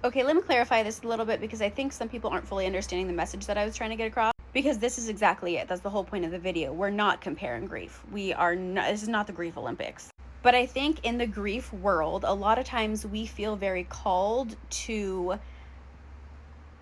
Okay, let me clarify this a little bit because I think some people aren't fully understanding the message that I was trying to get across. Because this is exactly it. That's the whole point of the video. We're not comparing grief. We are not, this is not the grief Olympics. But I think in the grief world, a lot of times we feel very called to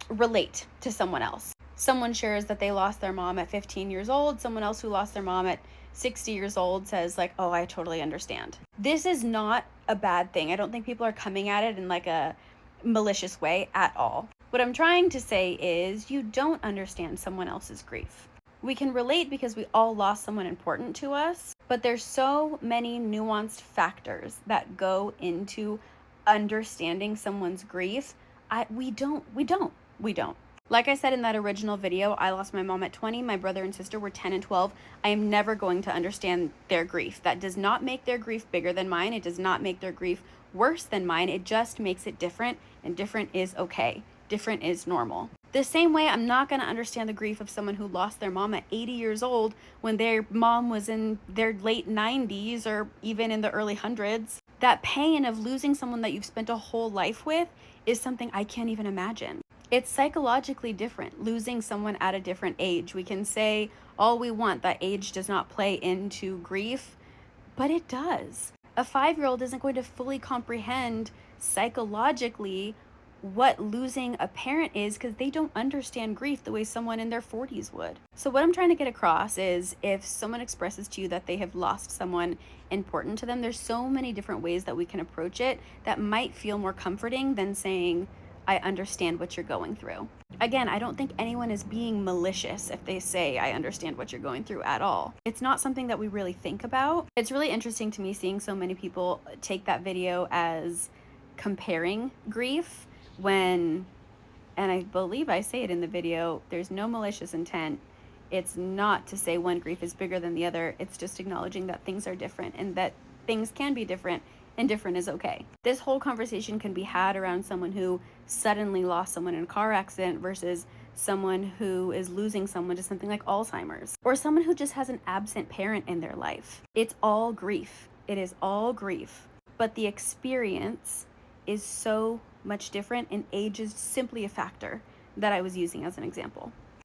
relate to someone else. Someone shares that they lost their mom at 15 years old. Someone else who lost their mom at 60 years old says, like, oh, I totally understand. This is not a bad thing. I don't think people are coming at it in like a malicious way at all. What I'm trying to say is you don't understand someone else's grief. We can relate because we all lost someone important to us, but there's so many nuanced factors that go into understanding someone's grief. We don't. Like I said in that original video, I lost my mom at 20. My brother and sister were 10 and 12. I am never going to understand their grief. That does not make their grief bigger than mine. It does not make their grief worse than mine. It just makes it different, and different is okay. Different is normal. The same way I'm not going to understand the grief of someone who lost their mom at 80 years old when their mom was in their late 90s or even in the early hundreds. That pain of losing someone that you've spent a whole life with is something I can't even imagine. It's psychologically different, losing someone at a different age. We can say all we want that age does not play into grief, but it does. A 5-year-old isn't going to fully comprehend psychologically what losing a parent is because they don't understand grief the way someone in their 40s would. So, what I'm trying to get across is if someone expresses to you that they have lost someone important to them, there's so many different ways that we can approach it that might feel more comforting than saying, I understand what you're going through. Again, I don't think anyone is being malicious if they say, I understand what you're going through at all. It's not something that we really think about. It's really interesting to me seeing so many people take that video as comparing grief when, and I believe I say it in the video, there's no malicious intent. It's not to say one grief is bigger than the other. It's just acknowledging that things are different and that things can be different and different is okay. This whole conversation can be had around someone who suddenly lost someone in a car accident versus someone who is losing someone to something like Alzheimer's, or someone who just has an absent parent in their life. It's all grief. It is all grief. But the experience is so much different, and age is simply a factor that I was using as an example.